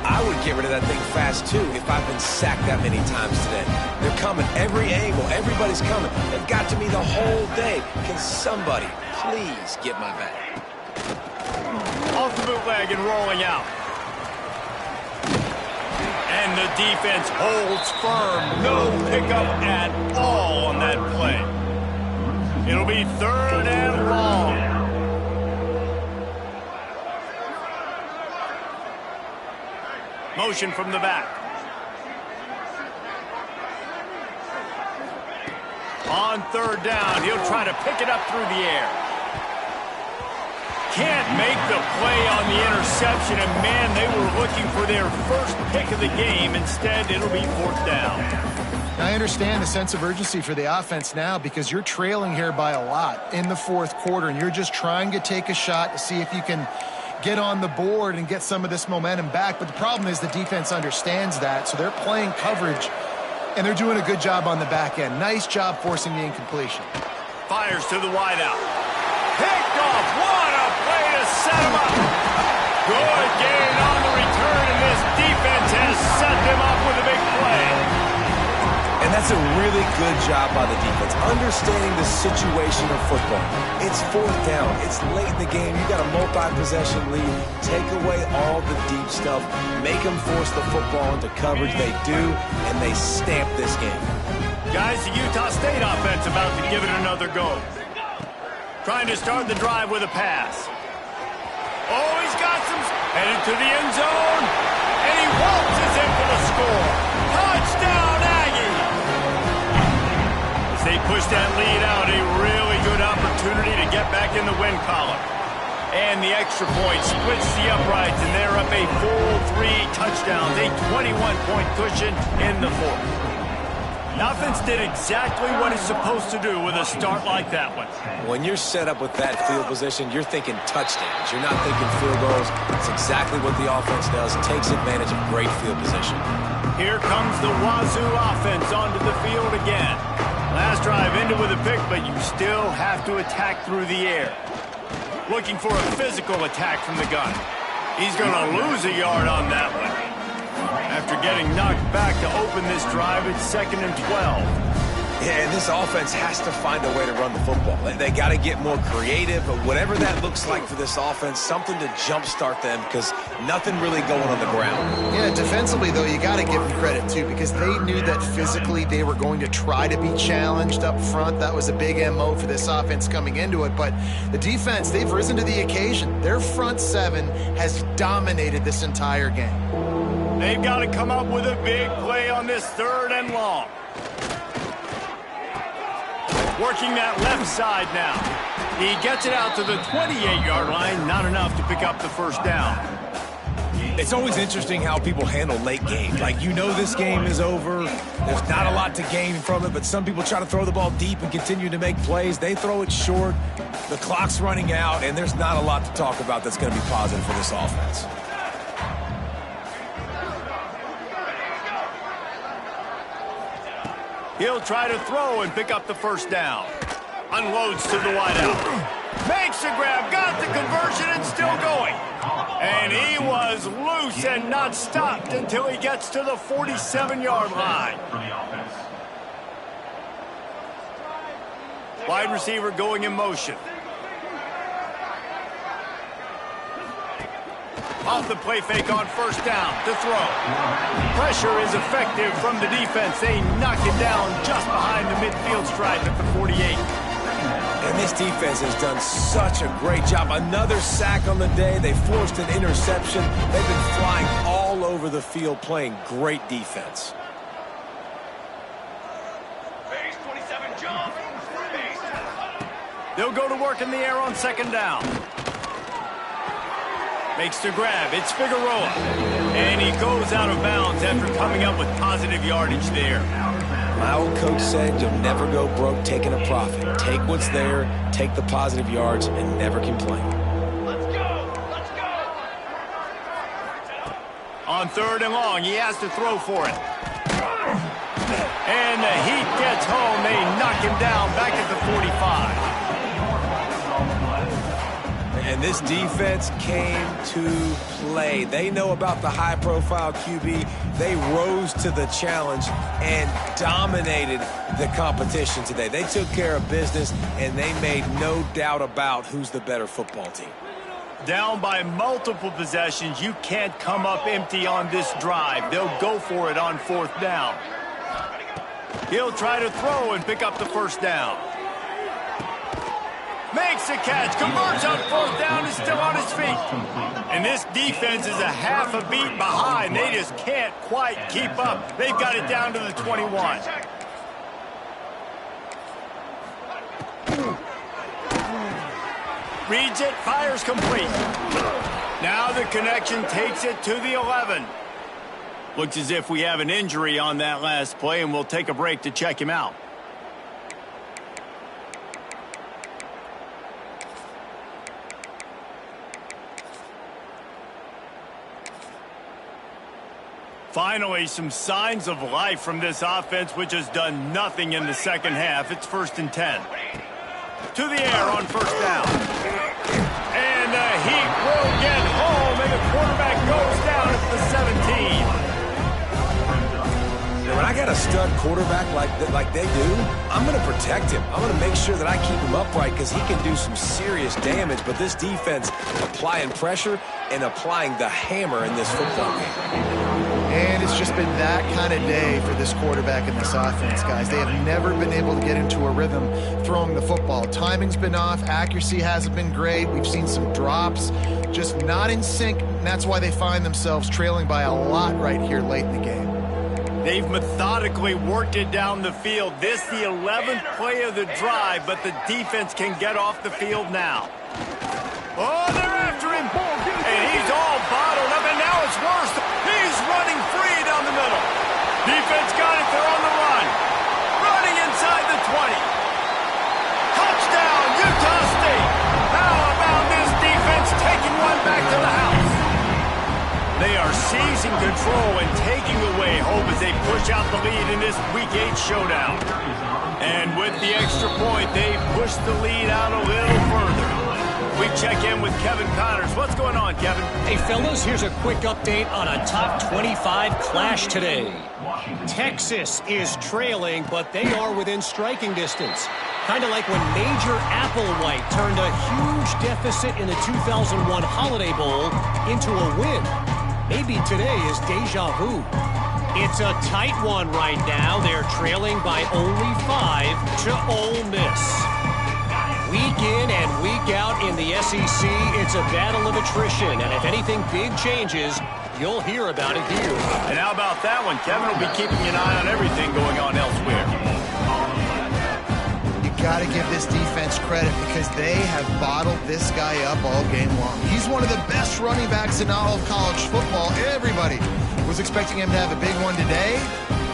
I would get rid of that thing fast, too, if I've been sacked that many times today. They're coming every angle. Everybody's coming. They've got to me the whole day. Can somebody please get my back?
Off the bootleg and rolling out. And the defense holds firm. No pickup at all on that play. It'll be 3rd and long. Motion from the back. On 3rd down, he'll try to pick it up through the air. Can't make the play on the interception, and man, they were looking for their first pick of the game. Instead, it'll be 4th down.
I understand the sense of urgency for the offense now because you're trailing here by a lot in the 4th quarter, and you're just trying to take a shot to see if you can get on the board and get some of this momentum back. But the problem is the defense understands that, so they're playing coverage, and they're doing a good job on the back end. Nice job forcing the incompletion.
Fires to the wideout. Picked off. What a play to set him up. Good gain on the return, and this defense has set them up with a big play.
And that's a really good job by the defense, understanding the situation of football. It's 4th down. It's late in the game. You got a multi-possession lead. Take away all the deep stuff. Make them force the football into coverage. They do, and they stamp this game.
Guys, the Utah State offense about to give it another go. Trying to start the drive with a pass. Oh, he's got some... Headed to the end zone. And he waltzes in for the score. Touchdown, Aggie! As they push that lead out, a really good opportunity to get back in the win column. And the extra point splits the uprights, and they're up a full 3 touchdowns, a 21-point cushion in the 4th. The offense did exactly what it's supposed to do with a start like that one.
When you're set up with that field position, you're thinking touchdowns. You're not thinking field goals. It's exactly what the offense does. Takes advantage of great field position.
Here comes the Wazoo offense onto the field again. Last drive ended with a pick, but you still have to attack through the air. Looking for a physical attack from the gun. He's going to lose a yard on that one. After getting knocked back to open this drive, it's 2nd and 12.
Yeah, and this offense has to find a way to run the football. They got to get more creative, but whatever that looks like for this offense, something to jumpstart them because nothing really going on the ground.
Yeah, defensively, though, you got to give them credit, too, because they knew that physically they were going to try to be challenged up front. That was a big MO for this offense coming into it, but the defense, they've risen to the occasion. Their front seven has dominated this entire game.
They've got to come up with a big play on this 3rd and long. Working that left side now. He gets it out to the 28-yard line. Not enough to pick up the first down.
It's always interesting how people handle late games. Like, you know this game is over. There's not a lot to gain from it, but some people try to throw the ball deep and continue to make plays. They throw it short. The clock's running out, and there's not a lot to talk about that's going to be positive for this offense.
He'll try to throw and pick up the first down. Unloads to the wideout. Makes the grab, got the conversion, and still going. And he was loose and not stopped until he gets to the 47-yard line. Wide receiver going in motion. Off the play fake on first down to throw. Pressure is effective from the defense. They knock it down just behind the midfield stripe at the 48.
And this defense has done such a great job. Another sack on the day. They forced an interception. They've been flying all over the field playing great defense.
Base 27 jump.
They'll go to work in the air on 2nd down. Makes the grab. It's Figueroa. And he goes out of bounds after coming up with positive yardage there.
My old coach said you'll never go broke taking a profit. Take what's there, take the positive yards, and never complain.
Let's go. Let's go.
On 3rd and long, he has to throw for it. And the heat gets home. They knock him down back at the 45.
And this defense came to play. They know about the high-profile QB. They rose to the challenge and dominated the competition today. They took care of business, and they made no doubt about who's the better football team.
Down by multiple possessions, you can't come up empty on this drive. They'll go for it on 4th down. He'll try to throw and pick up the first down. Makes the catch, converts on 4th down, is still on his feet. And this defense is a half a beat behind. They just can't quite keep up. They've got it down to the 21. Reads it, fires complete. Now the connection takes it to the 11. Looks as if we have an injury on that last play, and we'll take a break to check him out. Finally, some signs of life from this offense, which has done nothing in the second half. It's 1st and 10. To the air on 1st down. And the Heat will get home, and the quarterback goes down at the 17.
When I got a stud quarterback like they do, I'm going to protect him. I'm going to make sure that I keep him upright because he can do some serious damage. But this defense applying pressure and applying the hammer in this football game.
And it's just been that kind of day for this quarterback and this offense, guys. They have never been able to get into a rhythm throwing the football. Timing's been off. Accuracy hasn't been great. We've seen some drops, just not in sync. And that's why they find themselves trailing by a lot right here late in the game.
They've methodically worked it down the field. This the 11th play of the drive, but the defense can get off the field now. Oh, they're after him. And he's all bottled up, and now it's worse. He's running free down the middle. Defense got it. They're on the run. are seizing control and taking away hope as they push out the lead in this Week 8 showdown. And with the extra point, they push the lead out a little further. We check in with Kevin Connors. What's going on, Kevin?
Hey, fellas, here's a quick update on a top 25 clash today. Texas is trailing, but they are within striking distance. Kind of like when Major Applewhite turned a huge deficit in the 2001 Holiday Bowl into a win. Maybe today is deja vu. It's a tight one right now. They're trailing by only 5 to Ole Miss. Week in and week out in the SEC, it's a battle of attrition. And if anything big changes, you'll hear about it here.
And how about that one? Kevin will be keeping an eye on everything going on elsewhere.
You got to give this defense credit because they have bottled this guy up all game long. He's one of the best running backs in all of college football. Everybody was expecting him to have a big one today.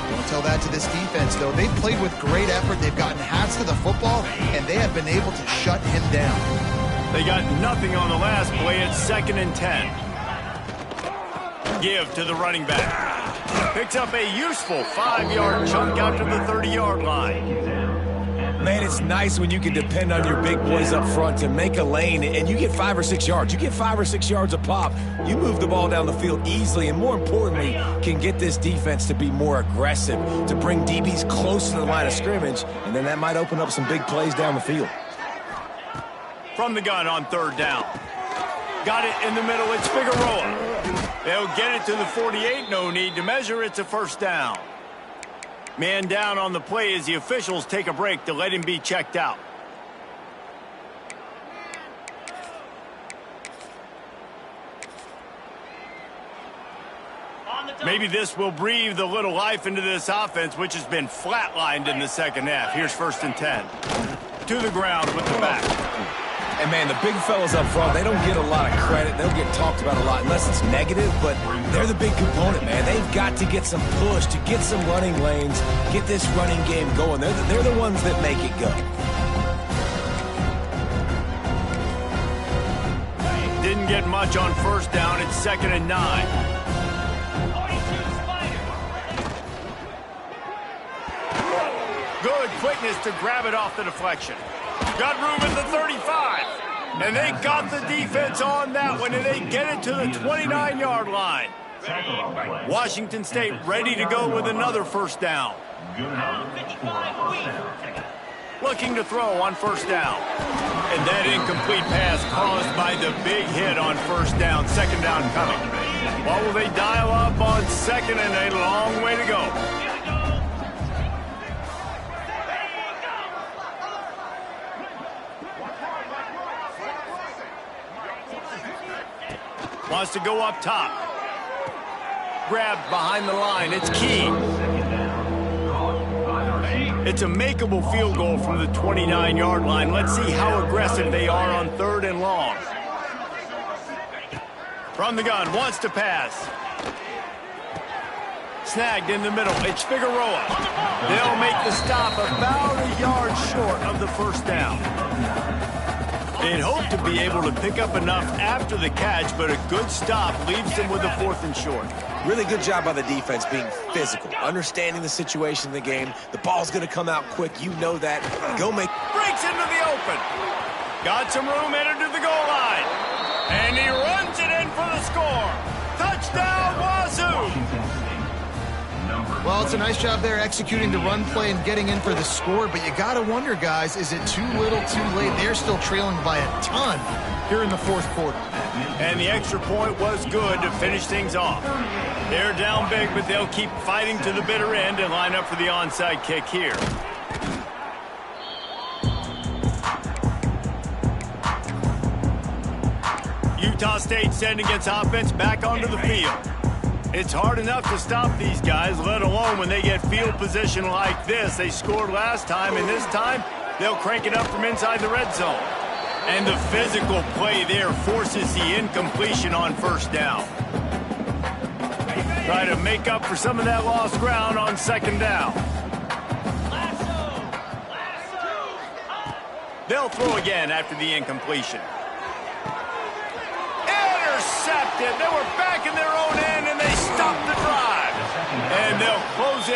Don't tell that to this defense, though. They've played with great effort. They've gotten hats to the football, and they have been able to shut him down.
They got nothing on the last play. It's 2nd and 10. Give to the running back. Picks up a useful 5-yard chunk out to the 30-yard line.
Man, it's nice when you can depend on your big boys up front to make a lane, and you get 5 or 6 yards. You get 5 or 6 yards a pop. You move the ball down the field easily, and more importantly, can get this defense to be more aggressive, to bring DBs close to the line of scrimmage, and then that might open up some big plays down the field.
From the gun on 3rd down. Got it in the middle. It's Figueroa. They'll get it to the 48. No need to measure. It's a 1st down. Man down on the play as the officials take a break to let him be checked out. Maybe this will breathe a little life into this offense, which has been flatlined in the 2nd half. Here's 1st and 10. To the ground with the back.
And, man, the big fellas up front, they don't get a lot of credit. They'll get talked about a lot unless it's negative, but they're the big component, man. They've got to get some push, to get some running lanes, get this running game going. They're the ones that make it go.
Didn't get much on 1st down. It's 2nd and 9. Good quickness to grab it off the deflection. Got room at the 35. And they got the defense on that one, and they get it to the 29-yard line. Washington State ready to go with another 1st down. Looking to throw on 1st down. And that incomplete pass caused by the big hit on 1st down. 2nd down coming. What will they dial up on 2nd, and a long way to go. Wants to go up top. Grabbed behind the line. It's Key. It's a makeable field goal from the 29-yard line. Let's see how aggressive they are on 3rd and long. From the gun. Wants to pass. Snagged in the middle. It's Figueroa. They'll make the stop about a yard short of the 1st down. They'd hope to be able to pick up enough after the catch, but a good stop leaves them with a 4th and short.
Really good job by the defense being physical, understanding the situation in the game. The ball's going to come out quick. You know that. Go make...
Breaks into the open. Got some room, headed to the goal line. And he runs it in for the score. Touchdown, Wazoo!
Well, it's a nice job there executing the run play and getting in for the score, but you got to wonder, guys, is it too little, too late? They're still trailing by a ton here in the 4th quarter.
And the extra point was good to finish things off. They're down big, but they'll keep fighting to the bitter end and line up for the onside kick here. Utah State sending its offense back onto the field. It's hard enough to stop these guys, let alone when they get field position like this. They scored last time, and this time they'll crank it up from inside the red zone. And the physical play there forces the incompletion on 1st down. Try to make up for some of that lost ground on 2nd down. They'll throw again after the incompletion. Intercepted. They were back in their own end,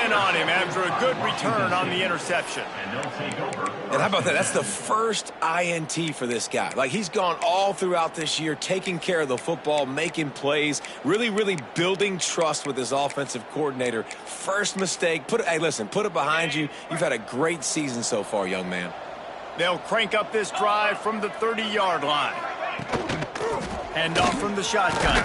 in on him after a good return on the interception.
And they'll take over.
And how about that? That's the first INT for this guy. Like, he's gone all throughout this year, taking care of the football, making plays, really, really building trust with his offensive coordinator. First mistake. Hey, listen, put it behind you. You've had a great season so far, young man.
They'll crank up this drive from the 30-yard line. Hand off from the shotgun.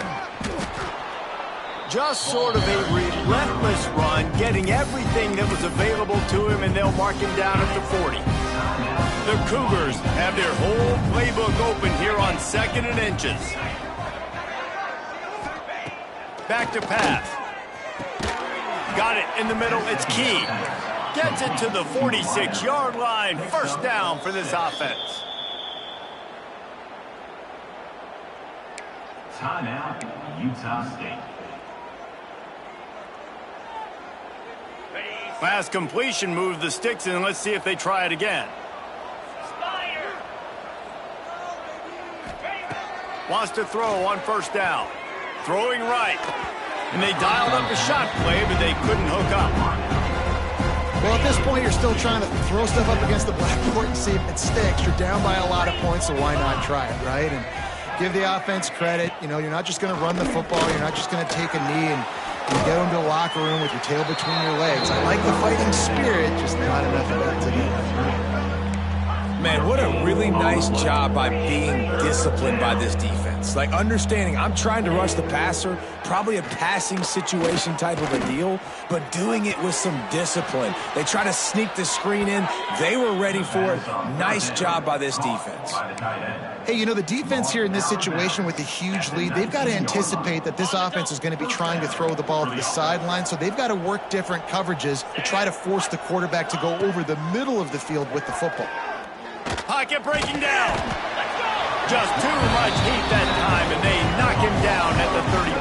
Just sort of a relentless run, getting everything that was available to him, and they'll mark him down at the 40. The Cougars have their whole playbook open here on 2nd and inches. Back to pass. Got it in the middle. It's Key. Gets it to the 46-yard line. First down for this offense.
Timeout, Utah State.
Last completion moved the sticks in. Let's see if they try it again. Wants to throw on first down. Throwing right. And they dialed up a shot play, but they couldn't hook up.
Well, at this point, you're still trying to throw stuff up against the blackboard and see if it sticks. You're down by a lot of points, so why not try it, right? And give the offense credit. You know, you're not just going to run the football. You're not just going to take a knee and get into the locker room with your tail between your legs. I like the fighting spirit, just not enough of that today.
Man, what a really nice job by being disciplined by this defense. Like, understanding I'm trying to rush the passer, probably a passing situation type of a deal, but doing it with some discipline. They try to sneak the screen in. They were ready for it. Nice job by this defense.
Hey, you know, the defense here in this situation with a huge lead, they've got to anticipate that this offense is going to be trying to throw the ball to the sideline, so they've got to work different coverages to try to force the quarterback to go over the middle of the field with the football.
Pocket breaking down. Just too much heat that time, and they knock him down at the 31.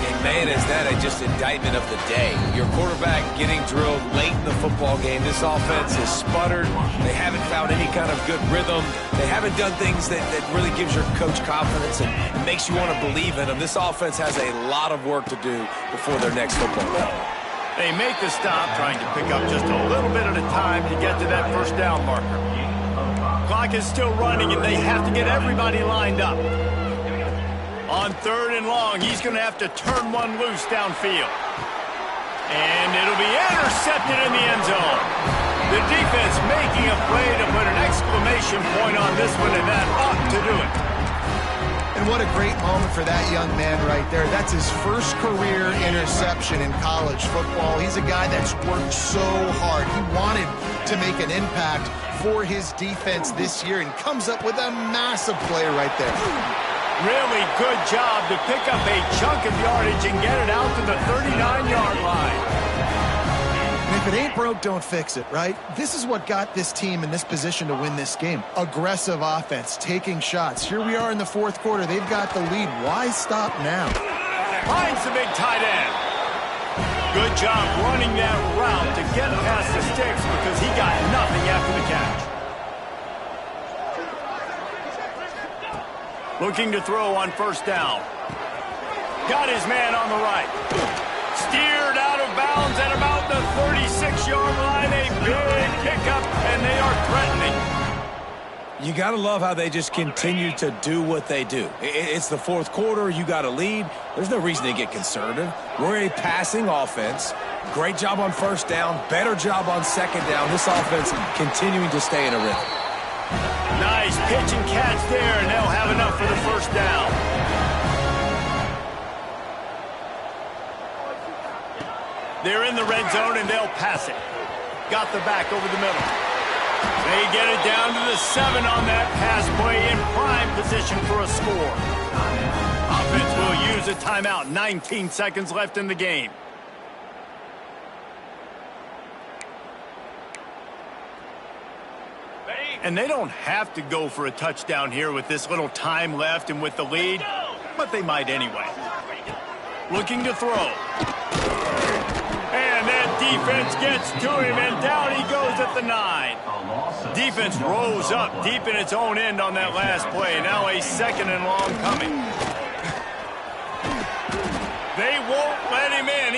And man, is that just indictment of the day. Your quarterback getting drilled late in the football game. This offense has sputtered. They haven't found any kind of good rhythm. They haven't done things that really gives your coach confidence and makes you want to believe in them. This offense has a lot of work to do before their next football game.
They make the stop, trying to pick up just a little bit at a time to get to that first down marker. Clock is still running, and they have to get everybody lined up. On 3rd and long, he's going to have to turn one loose downfield. And it'll be intercepted in the end zone. The defense making a play to put an exclamation point on this one, and that ought to do it.
And what a great moment for that young man right there. That's his first career interception in college football. He's a guy that's worked so hard. He wanted to make an impact for his defense this year and comes up with a massive play right there.
Really good job to pick up a chunk of yardage and get it out to the 39-yard line.
And if it ain't broke, don't fix it, right? This is what got this team in this position to win this game. Aggressive offense, taking shots. Here we are in the 4th quarter. They've got the lead. Why stop now?
Finds the big tight end. Good job running that route to get past the sticks because he got nothing after the catch. Looking to throw on first down. Got his man on the right. Steered out of bounds at about the 36-yard line. A big pickup, and they are threatening.
You got to love how they just continue to do what they do. It's the 4th quarter. You got a lead. There's no reason to get conservative. We're a passing offense. Great job on first down. Better job on second down. This offense continuing to stay in a rhythm.
Nice pitch and catch there, and they'll have enough for the first down. They're in the red zone, and they'll pass it. Got the back over the middle. They get it down to the 7 on that pass play, in prime position for a score. Offense will use a timeout. 19 seconds left in the game. And they don't have to go for a touchdown here with this little time left and with the lead, but they might anyway. Looking to throw. And that defense gets to him, and down he goes at the 9. Defense rose up deep in its own end on that last play. Now a 2nd and long coming. They won't let him in.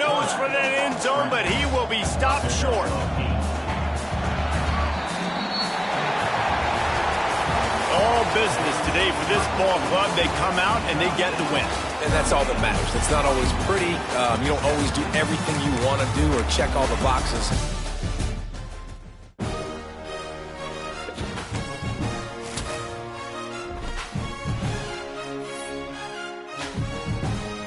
goes for that end zone, but he will be stopped short. All business today for this ball club. They come out and they get the win.
And that's all that matters. It's not always pretty. You don't always do everything you want to do or check all the boxes.